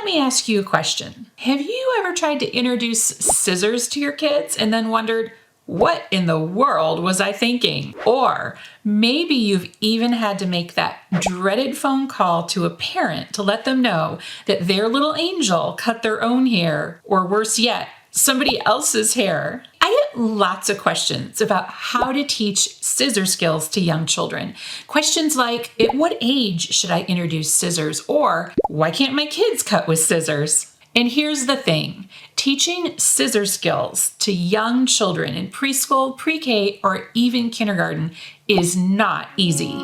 let me ask you a question. Have you ever tried to introduce scissors to your kids and then wondered, what in the world was I thinking? Or maybe you've even had to make that dreaded phone call to a parent to let them know that their little angel cut their own hair, or worse yet, somebody else's hair. I get lots of questions about how to teach scissor skills to young children. Questions like, at what age should I introduce scissors? Or, why can't my kids cut with scissors? And here's the thing, teaching scissor skills to young children in preschool, pre-K, or even kindergarten is not easy.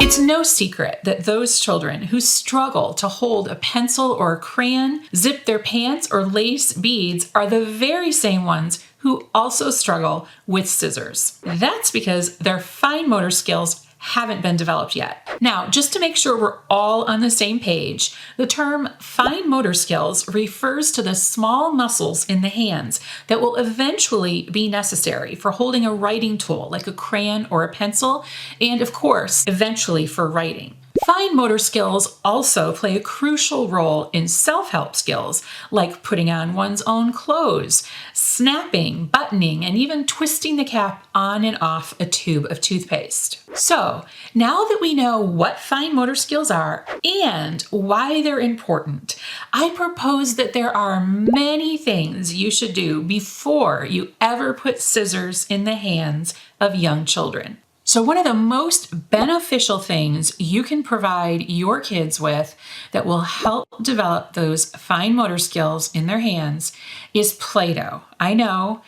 It's no secret that those children who struggle to hold a pencil or a crayon, zip their pants, or lace beads are the very same ones who also struggle with scissors. That's because their fine motor skills haven't been developed yet. Now, just to make sure we're all on the same page, the term fine motor skills refers to the small muscles in the hands that will eventually be necessary for holding a writing tool like a crayon or a pencil, and of course, eventually for writing. Fine motor skills also play a crucial role in self-help skills like putting on one's own clothes, snapping, buttoning, and even twisting the cap on and off a tube of toothpaste. So, now that we know what fine motor skills are and why they're important, I propose that there are many things you should do before you ever put scissors in the hands of young children. So one of the most beneficial things you can provide your kids with that will help develop those fine motor skills in their hands is Play-Doh. I know,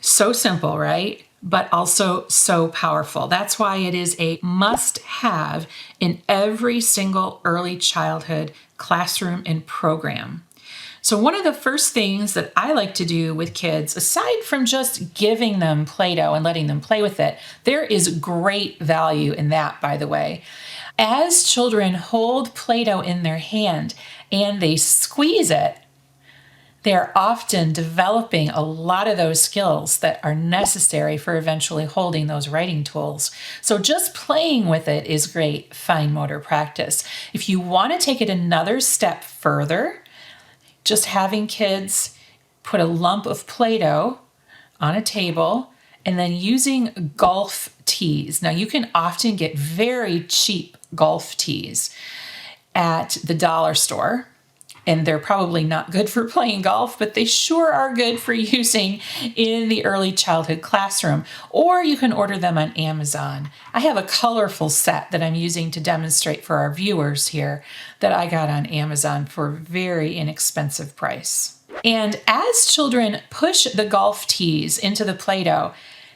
so simple, right? But also so powerful. That's why it is a must-have in every single early childhood classroom and program. So one of the first things that I like to do with kids, aside from just giving them Play-Doh and letting them play with it, there is great value in that, by the way. As children hold Play-Doh in their hand and they squeeze it, they're often developing a lot of those skills that are necessary for eventually holding those writing tools. So just playing with it is great fine motor practice. If you want to take it another step further, just having kids put a lump of Play-Doh on a table and then using golf tees. Now you can often get very cheap golf tees at the dollar store, and they're probably not good for playing golf, but they sure are good for using in the early childhood classroom. Or you can order them on Amazon. I have a colorful set that I'm using to demonstrate for our viewers here that I got on Amazon for a very inexpensive price. And as children push the golf tees into the Play-Doh,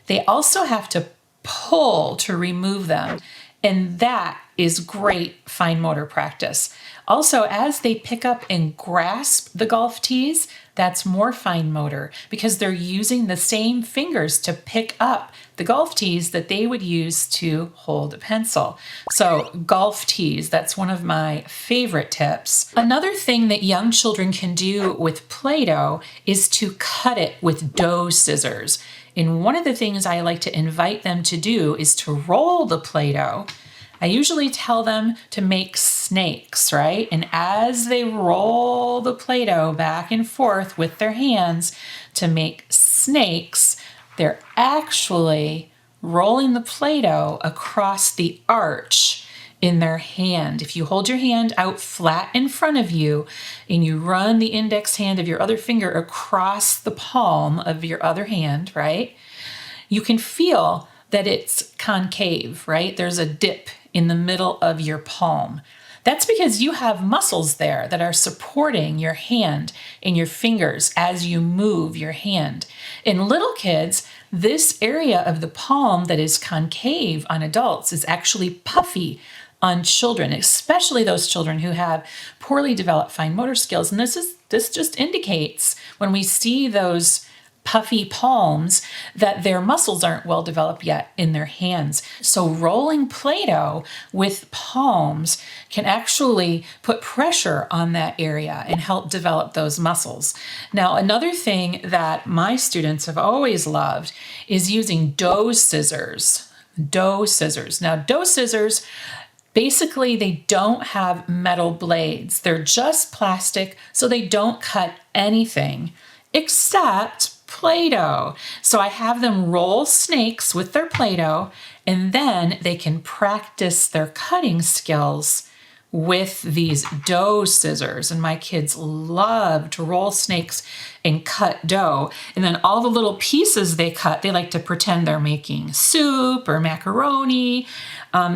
they also have to pull to remove them. And that is great fine motor practice. Also, as they pick up and grasp the golf tees, that's more fine motor because they're using the same fingers to pick up the golf tees that they would use to hold a pencil. So golf tees, that's one of my favorite tips. Another thing that young children can do with Play-Doh is to cut it with dough scissors. And one of the things I like to invite them to do is to roll the Play-Doh. I usually tell them to make snakes, right? And as they roll the Play-Doh back and forth with their hands to make snakes, they're actually rolling the Play-Doh across the arch in their hand. If you hold your hand out flat in front of you and you run the index hand of your other finger across the palm of your other hand, right? You can feel that it's concave, right? There's a dip in the middle of your palm. That's because you have muscles there that are supporting your hand and your fingers as you move your hand. In little kids, this area of the palm that is concave on adults is actually puffy on children, especially those children who have poorly developed fine motor skills. And this just indicates when we see those puffy palms that their muscles aren't well developed yet in their hands. So rolling Play-Doh with palms can actually put pressure on that area and help develop those muscles. Now, another thing that my students have always loved is using dough scissors. Dough scissors. Now, dough scissors Basically, they don't have metal blades. They're just plastic, so they don't cut anything except Play-Doh. So I have them roll snakes with their Play-Doh, and then they can practice their cutting skills with these dough scissors. And my kids love to roll snakes and cut dough. And then all the little pieces they cut, they like to pretend they're making soup or macaroni.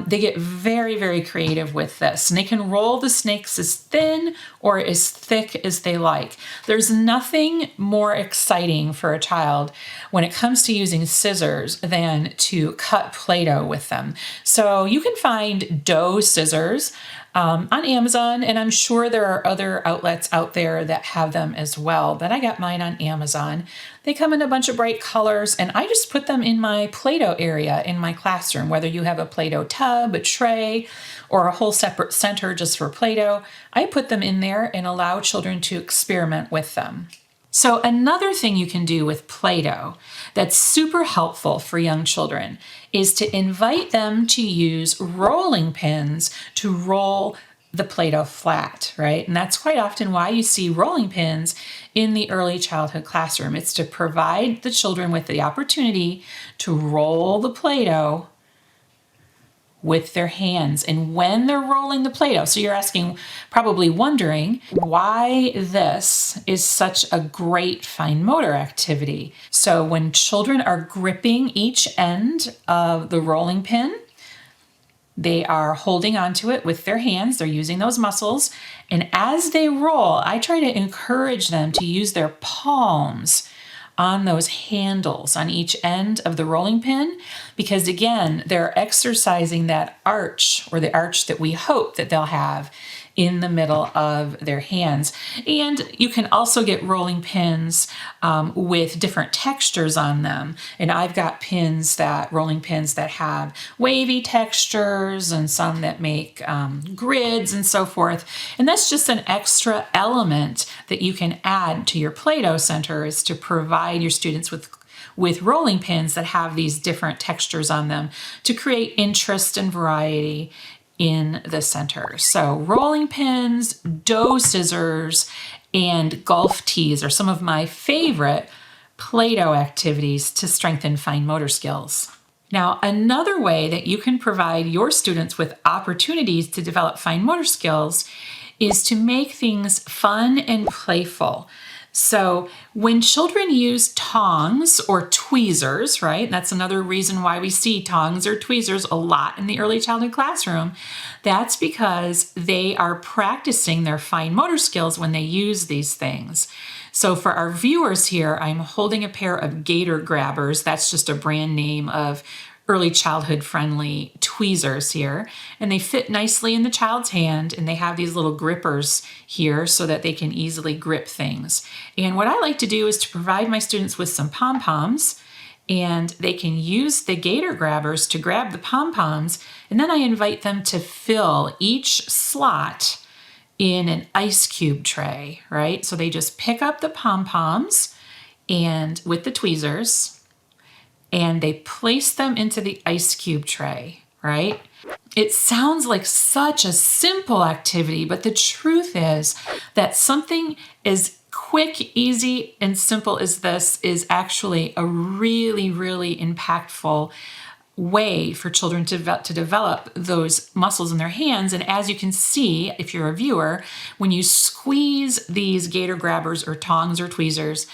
They get very, very creative with this. And they can roll the snakes as thin or as thick as they like. There's nothing more exciting for a child when it comes to using scissors than to cut Play-Doh with them. So you can find dough scissors on Amazon, and I'm sure there are other outlets out there that have them as well, but I got mine on Amazon. They come in a bunch of bright colors, and I just put them in my Play-Doh area in my classroom, whether you have a Play-Doh tub, a tray, or a whole separate center just for Play-Doh. I put them in there and allow children to experiment with them. So another thing you can do with Play-Doh that's super helpful for young children is to invite them to use rolling pins to roll the Play-Doh flat, right? And that's quite often why you see rolling pins in the early childhood classroom. It's to provide the children with the opportunity to roll the Play-Doh with their hands. And when they're rolling the Play-Doh, so you're probably wondering why this is such a great fine motor activity. So when children are gripping each end of the rolling pin, they are holding onto it with their hands. They're using those muscles. And as they roll, I try to encourage them to use their palms on those handles on each end of the rolling pin, because again, they're exercising that arch, or the arch that we hope that they'll have in the middle of their hands. And you can also get rolling pins with different textures on them. And I've got rolling pins that have wavy textures and some that make grids and so forth. And that's just an extra element that you can add to your Play-Doh center, is to provide your students with rolling pins that have these different textures on them to create interest and variety in the center. So rolling pins, dough scissors, and golf tees are some of my favorite Play-Doh activities to strengthen fine motor skills. Now, another way that you can provide your students with opportunities to develop fine motor skills is to make things fun and playful. So when children use tongs or tweezers, right? That's another reason why we see tongs or tweezers a lot in the early childhood classroom. That's because they are practicing their fine motor skills when they use these things. So for our viewers here, I'm holding a pair of gator grabbers. That's just a brand name of early childhood friendly tweezers here, and they fit nicely in the child's hand, and they have these little grippers here so that they can easily grip things. And what I like to do is to provide my students with some pom-poms, and they can use the gator grabbers to grab the pom-poms, and then I invite them to fill each slot in an ice cube tray, right? So they just pick up the pom-poms and with the tweezers, and they place them into the ice cube tray, right? It sounds like such a simple activity, but the truth is that something as quick, easy, and simple as this is actually a really, really impactful way for children to develop those muscles in their hands. And as you can see, if you're a viewer, when you squeeze these gator grabbers or tongs or tweezers,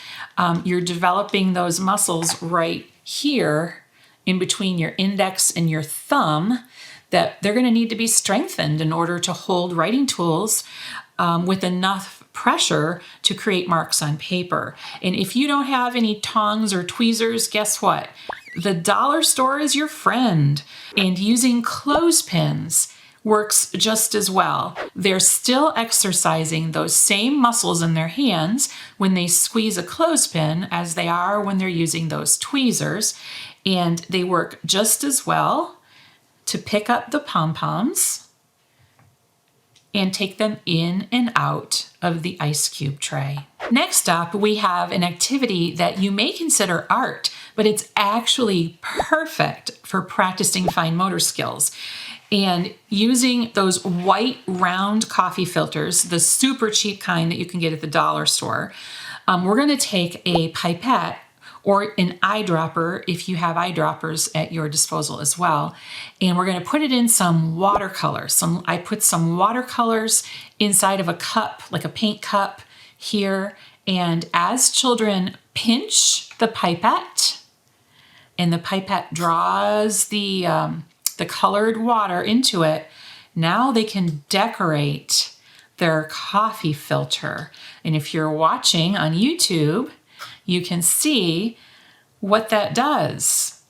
you're developing those muscles right here in between your index and your thumb, that they're going to need to be strengthened in order to hold writing tools with enough pressure to create marks on paper. And if you don't have any tongs or tweezers, guess what? The dollar store is your friend, and using clothespins works just as well. They're still exercising those same muscles in their hands when they squeeze a clothespin as they are when they're using those tweezers, and they work just as well to pick up the pom-poms and take them in and out of the ice cube tray. Next up, we have an activity that you may consider art, but it's actually perfect for practicing fine motor skills. And using those white round coffee filters, the super cheap kind that you can get at the dollar store, we're going to take a pipette or an eyedropper if you have eyedroppers at your disposal as well. And we're going to put it in some watercolor. I put some watercolors inside of a cup, like a paint cup here. And as children pinch the pipette, and the pipette draws the colored water into it, now they can decorate their coffee filter. And if you're watching on YouTube, you can see what that does.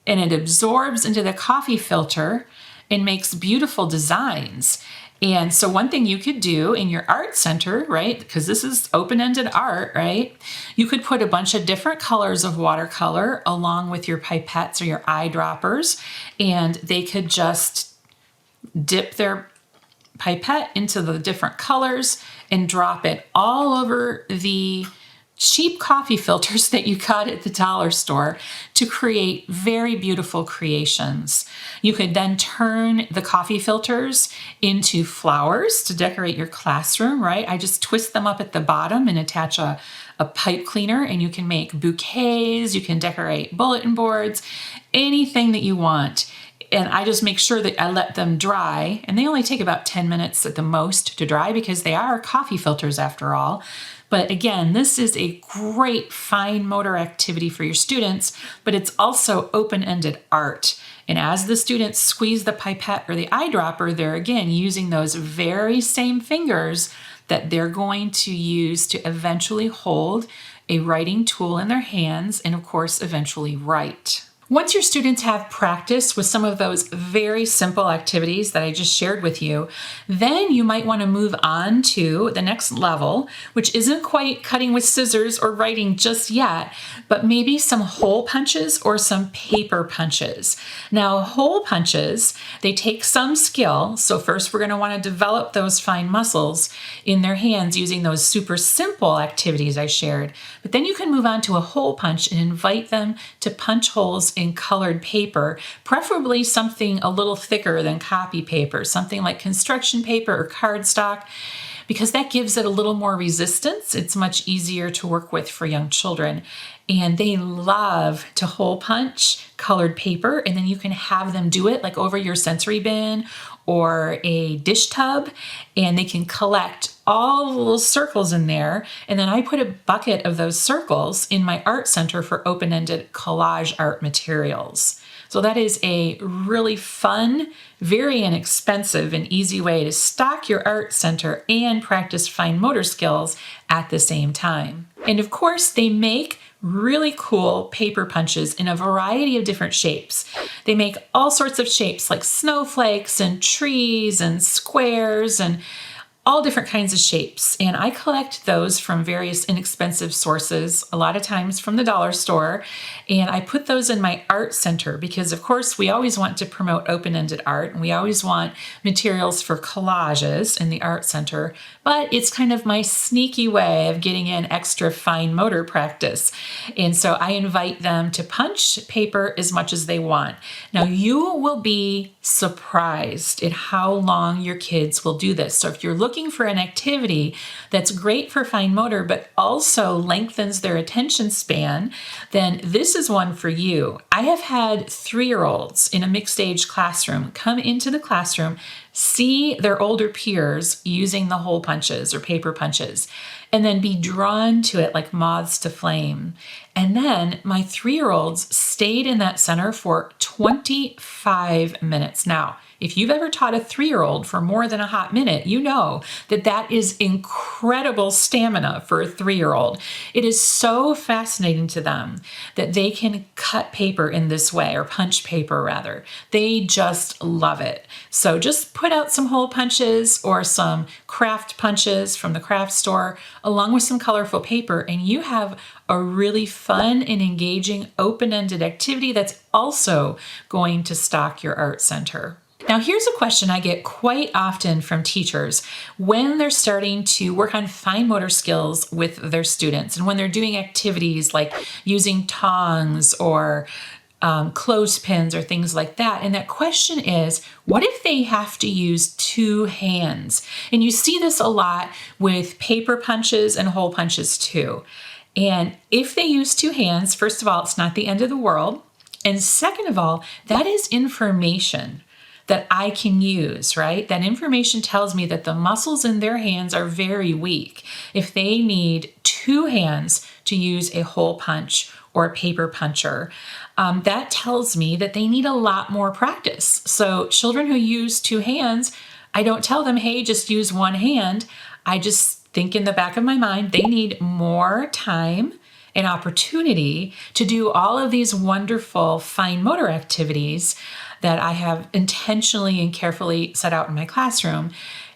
And it absorbs into the coffee filter and makes beautiful designs. And so one thing you could do in your art center, right, because this is open-ended art, right, you could put a bunch of different colors of watercolor along with your pipettes or your eyedroppers, and they could just dip their pipette into the different colors and drop it all over the cheap coffee filters that you got at the dollar store to create very beautiful creations. You could then turn the coffee filters into flowers to decorate your classroom, right? I just twist them up at the bottom and attach a pipe cleaner, and you can make bouquets, you can decorate bulletin boards, anything that you want. And I just make sure that I let them dry, and they only take about 10 minutes at the most to dry because they are coffee filters after all. But again, this is a great fine motor activity for your students, but it's also open-ended art. And as the students squeeze the pipette or the eyedropper, they're again using those very same fingers that they're going to use to eventually hold a writing tool in their hands and of course eventually write. Once your students have practiced with some of those very simple activities that I just shared with you, then you might want to move on to the next level, which isn't quite cutting with scissors or writing just yet, but maybe some hole punches or some paper punches. Now, hole punches, they take some skill. So first we're going to want to develop those fine muscles in their hands using those super simple activities I shared. But then you can move on to a hole punch and invite them to punch holes in colored paper, preferably something a little thicker than copy paper, something like construction paper or cardstock, because that gives it a little more resistance. It's much easier to work with for young children. And they love to hole punch colored paper, and then you can have them do it like over your sensory bin or a dish tub, and they can collect all the little circles in there. And then I put a bucket of those circles in my art center for open-ended collage art materials. So that is a really fun, very inexpensive and easy way to stock your art center and practice fine motor skills at the same time. And of course, they make really cool paper punches in a variety of different shapes. They make all sorts of shapes like snowflakes and trees and squares and all different kinds of shapes. And I collect those from various inexpensive sources, a lot of times from the dollar store. And I put those in my art center because, of course, we always want to promote open-ended art, and we always want materials for collages in the art center. But it's kind of my sneaky way of getting in extra fine motor practice. And so I invite them to punch paper as much as they want. Now, you will be surprised at how long your kids will do this. So if you're looking for an activity that's great for fine motor, but also lengthens their attention span, then this is one for you. I have had 3-year-olds in a mixed age classroom come into the classroom, see their older peers using the hole punches or paper punches, and then be drawn to it like moths to flame. And then my 3-year-olds stayed in that center for 25 minutes. Now, if you've ever taught a 3-year-old for more than a hot minute, you know that that is incredible stamina for a 3-year-old. It is so fascinating to them that they can cut paper in this way, or punch paper rather. They just love it. So just put out some hole punches or some craft punches from the craft store along with some colorful paper, and you have a really fun and engaging open-ended activity that's also going to stock your art center. Now, here's a question I get quite often from teachers when they're starting to work on fine motor skills with their students and when they're doing activities like using tongs or clothespins or things like that. And that question is, what if they have to use two hands? And you see this a lot with paper punches and hole punches too. And if they use two hands, first of all, it's not the end of the world. And second of all, that is information that I can use, right? That information tells me that the muscles in their hands are very weak. If they need two hands to use a hole punch or a paper puncher, that tells me that they need a lot more practice. So children who use two hands, I don't tell them, hey, just use one hand. I just think in the back of my mind, they need more time and opportunity to do all of these wonderful fine motor activities that I have intentionally and carefully set out in my classroom.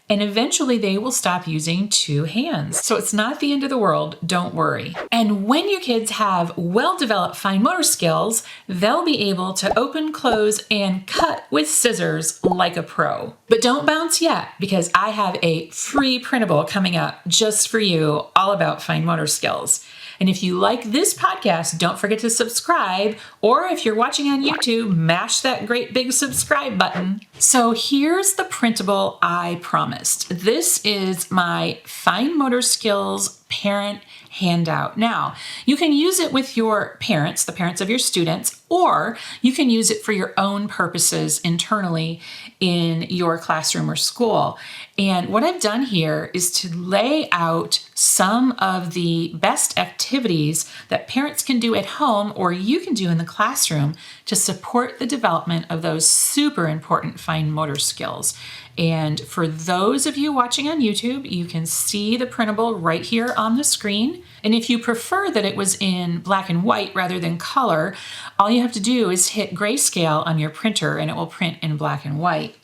And eventually they will stop using two hands. So it's not the end of the world, don't worry. And when your kids have well-developed fine motor skills, they'll be able to open, close, and cut with scissors like a pro. But don't bounce yet, because I have a free printable coming up just for you, all about fine motor skills. And if you like this podcast, don't forget to subscribe. Or if you're watching on YouTube, mash that great big subscribe button. So here's the printable I promised. This is my fine motor skills parent handout. Now, you can use it with your parents, the parents of your students, or you can use it for your own purposes internally in your classroom or school. And what I've done here is to lay out some of the best activities that parents can do at home or you can do in the classroom to support the development of those super important fine motor skills. And for those of you watching on YouTube, you can see the printable right here on the screen. And if you prefer that it was in black and white rather than color, all you have to do is hit grayscale on your printer and it will print in black and white.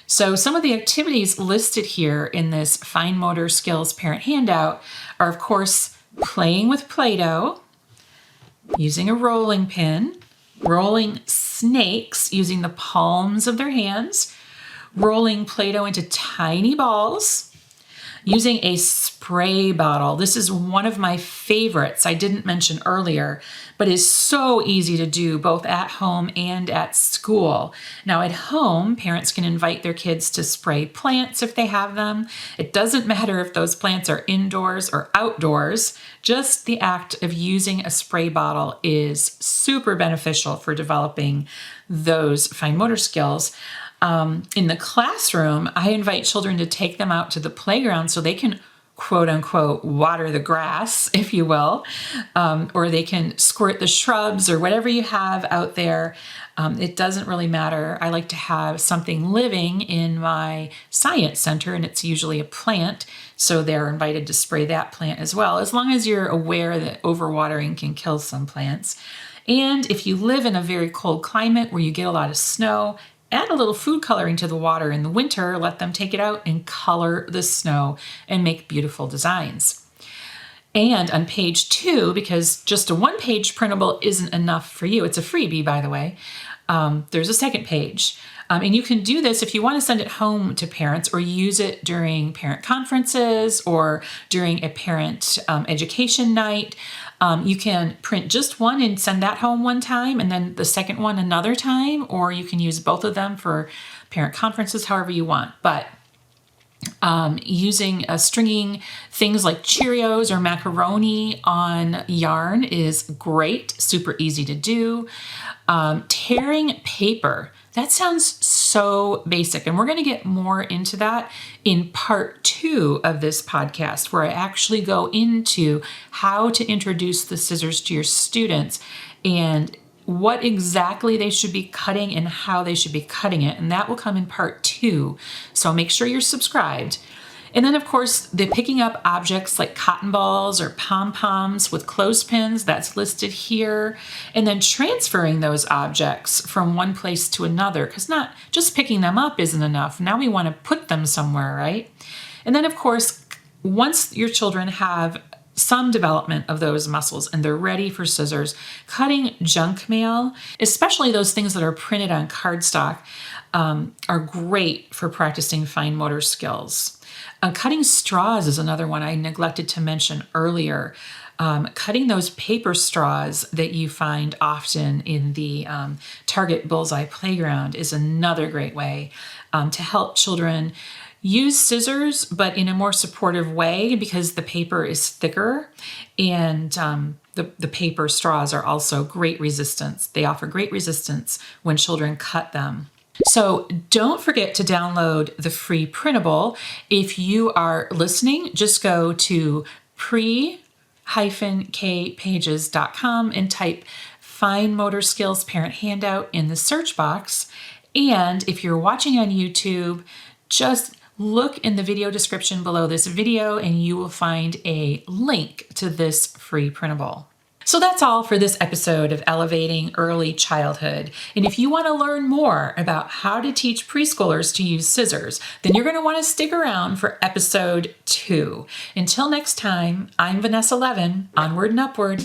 So some of the activities listed here in this fine motor skills parent handout are, of course, playing with Play-Doh, using a rolling pin, rolling snakes using the palms of their hands, rolling Play-Doh into tiny balls, using a spray bottle. This is one of my favorites I didn't mention earlier, but is so easy to do both at home and at school. Now at home, parents can invite their kids to spray plants if they have them. It doesn't matter if those plants are indoors or outdoors. Just the act of using a spray bottle is super beneficial for developing those fine motor skills. In the classroom, I invite children to take them out to the playground so they can, quote unquote, water the grass, if you will, or they can squirt the shrubs or whatever you have out there. It doesn't really matter. I like to have something living in my science center, and it's usually a plant, so they're invited to spray that plant as well, as long as you're aware that overwatering can kill some plants. And if you live in a very cold climate where you get a lot of snow, add a little food coloring to the water in the winter, let them take it out and color the snow and make beautiful designs. And on page 2, because just a one-page printable isn't enough for you, it's a freebie, by the way, there's a second page. And you can do this if you want to send it home to parents or use it during parent conferences or during a parent education night. You can print just one and send that home one time and then the second one another time, or you can use both of them for parent conferences, however you want. But stringing things like Cheerios or macaroni on yarn is great, super easy to do. Tearing paper. That sounds so basic, and we're going to get more into that in part 2 of this podcast, where I actually go into how to introduce the scissors to your students and what exactly they should be cutting and how they should be cutting it, and that will come in part 2. So make sure you're subscribed. And then, of course, the picking up objects like cotton balls or pom-poms with clothespins, that's listed here. And then transferring those objects from one place to another, because not just picking them up isn't enough. Now we want to put them somewhere, right? And then, of course, once your children have some development of those muscles and they're ready for scissors, cutting junk mail, especially those things that are printed on cardstock, are great for practicing fine motor skills. Cutting straws is another one I neglected to mention earlier. Cutting those paper straws that you find often in the Target Bullseye Playground is another great way to help children use scissors, but in a more supportive way because the paper is thicker, and the paper straws are also great resistance. They offer great resistance when children cut them. So don't forget to download the free printable. If you are listening, just go to pre-kpages.com and type Fine Motor Skills Parent Handout in the search box. And if you're watching on YouTube, just look in the video description below this video and you will find a link to this free printable. So that's all for this episode of Elevating Early Childhood. And if you want to learn more about how to teach preschoolers to use scissors, then you're going to want to stick around for episode 2. Until next time, I'm Vanessa Levin. Onward and upward.